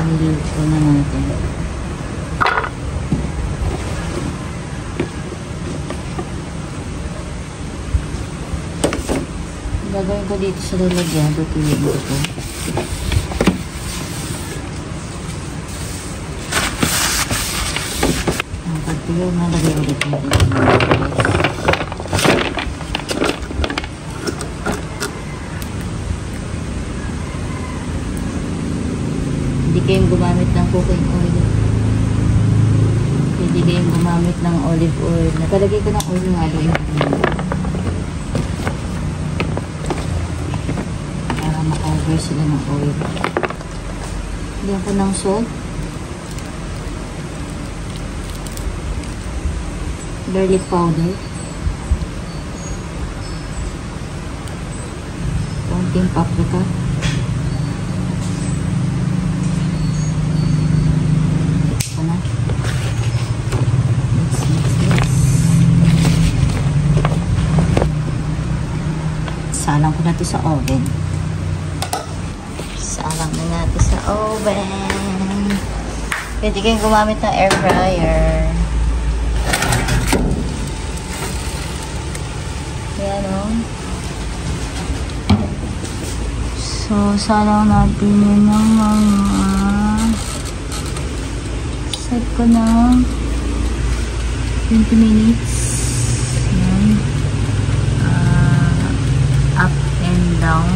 Olive oil na natin. Gagawin ko dito sa lalagyan. Tutuloy ko ito. Ang pagtuloy, nalagay ulit natin. Hindi kayong gumamit ng cooking oil. Hindi kayong gumamit ng olive oil. Nakalagay ko ng oil nga doon. Para ma-cover sila ng oil. Lagyan ko ng salt. Garlic powder. Konting paprika. Salang ko na ito sa oven. Salang na natin sa oven. Pwede kayong gumamit ng air fryer. Yan o. So, salang natin yun ng mga set ko ng 20 minutes. Yan. Up and down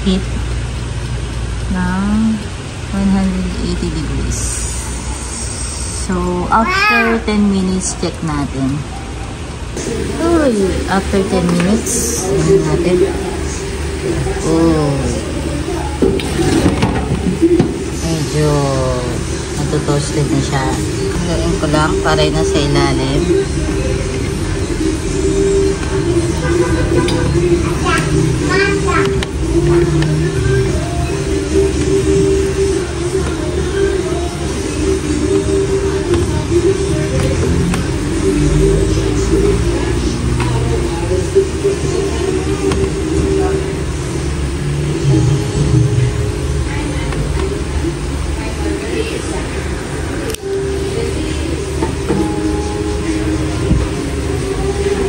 heat ng 180 degrees. So, after 10 minutes, check natin. Uy, after 10 minutes, natin. Oh. Medyo natutoasted na siya. Gawin ko lang para na sa ilalim.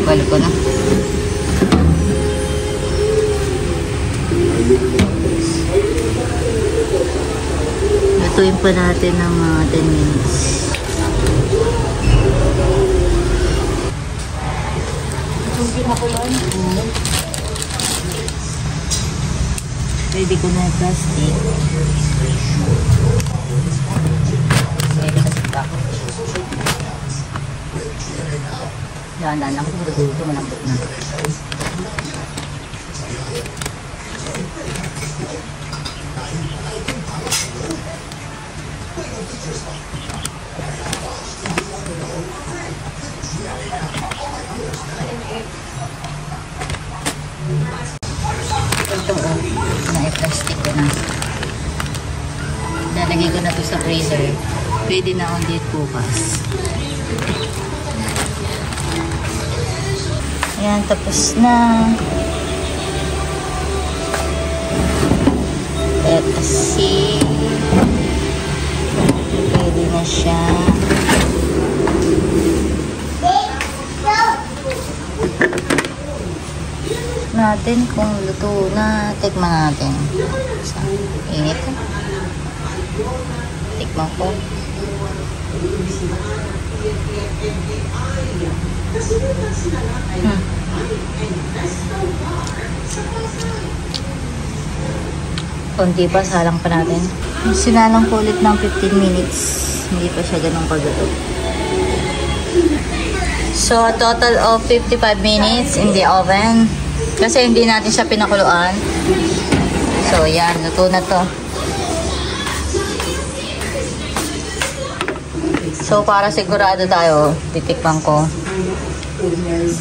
Balik ko na. Lutuin pa natin ng mga 10 minutes. Tugin ako lang. Ready ko na yung plastic. Ready na sa bako. Dahan-dahan lang kung ito malambot na. Ito na-plastic ko na. Lalagay ko na ito sa freezer. Pwede na ulit bukas. Ayan, tapos na. Let's see. Pwede na siya. Natin kung luto na. Tikman natin. Init. Tikman ko. Konti pa, salang pa natin. Sinalang ko ulit ng 15 minutes. Hindi pa siya ganun kagulo. So, a total of 55 minutes in the oven. Kasi hindi natin siya pinakuluan. So, yan. Luto na to. So, para sigurado tayo, titikman ko.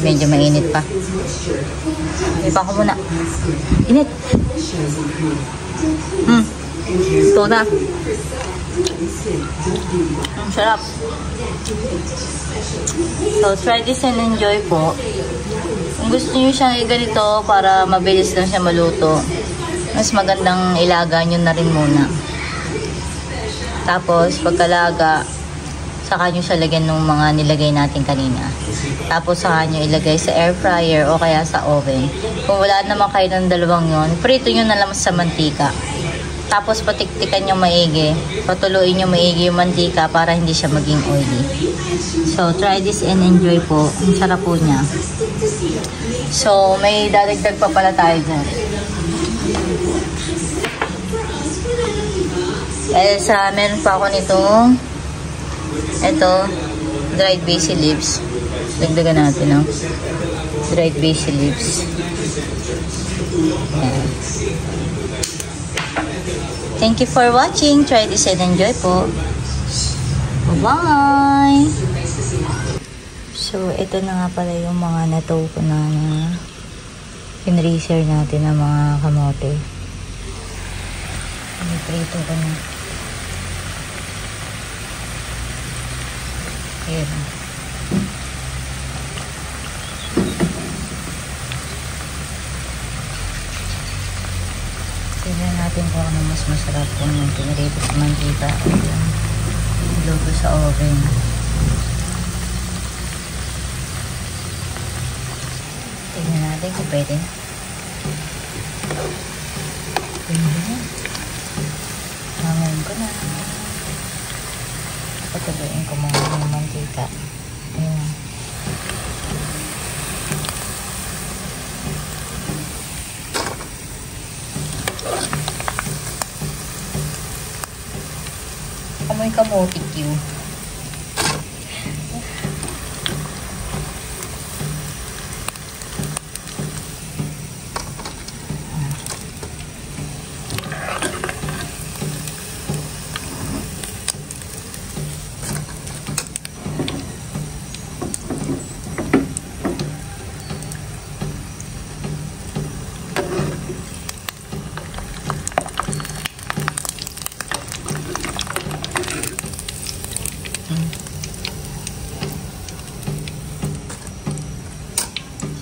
Medyo mainit pa. Iba ko muna. Init. Ito na. Ang sarap. So, try this and enjoy po. Kung gusto nyo siyang ganito para mabilis lang siya maluto, mas magandang ilaga nyo na rin muna. Tapos, pagkalaga, saka nyo siya lagyan ng mga nilagay natin kanina. Tapos, saka nyo ilagay sa air fryer o kaya sa oven. Kung wala naman kayo ng dalawang yon, prito nyo na lang sa mantika. Tapos, patiktikan nyo maigi. Patuluin nyo maigi yung mantika para hindi siya maging oily. So, try this and enjoy po. Ang sarap po niya. So, may dadagdag pa pala tayo dyan. Meron pa ako nitong ito, dried basil leaves. Dagdagan natin, no? Dried basil leaves. Ayan. Thank you for watching. Try this and enjoy po. Bye-bye! So, ito na nga pala yung mga natow ko na pinreaser natin ng mga kamote. Prito ko na. Ayan. Tignan natin kung ano mas masarap kung yung pinarito sa mantika o yung luto sa oven. Tignan natin kung pwede. Mamayin ko na. Patuloyin ko muna yung mantika. Ayan. Amoy kamote Q.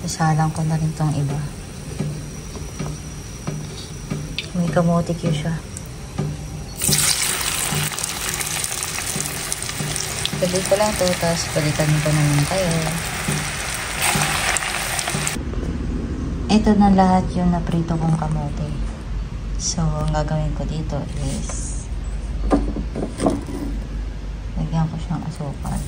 Sasalang ko na rin tong iba. May kamote Q siya. Balik ko lang to, tapos balikan ko naman kayo. Ito na lahat yung naprito kong kamote. So, ang gagawin ko dito is lagyan ko siyang asukal.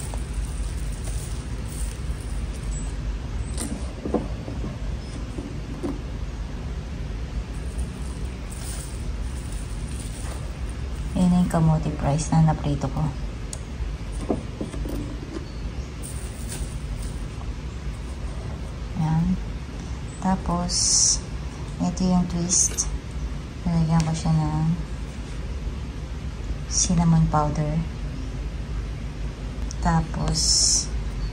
Yan yung kamote fries na naprito ko. Yan. Tapos, ito yung twist. Nalagyan ko siya ng cinnamon powder. Tapos,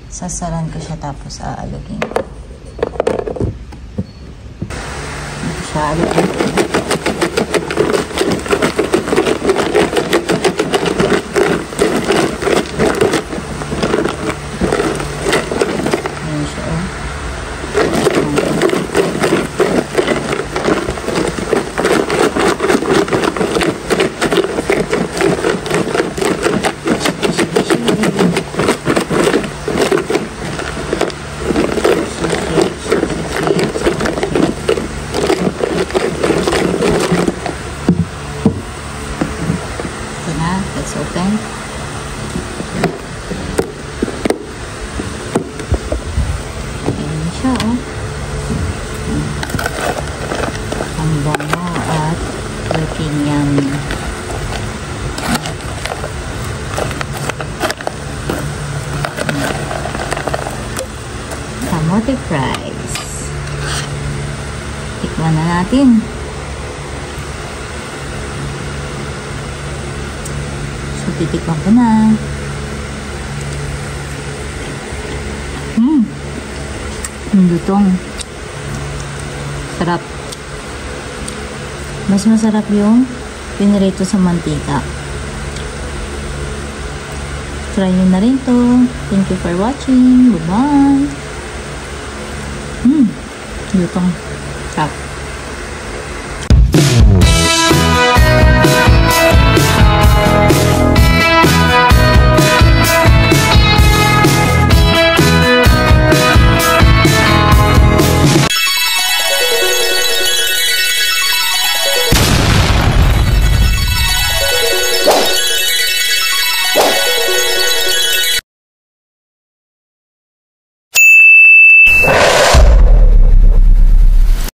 sasalan ko siya tapos aalugin ko. Ito siya aalugin ko. Let's open. Ayan siya, oh. Ang bango at looking yummy. Kamote fries. Tikman na natin. Titikman ko na. Lutong. Sarap. Mas masarap yung pinirito sa mantika. Try nyo na rin to. Thank you for watching. Bye-bye. Lutong. Sarap.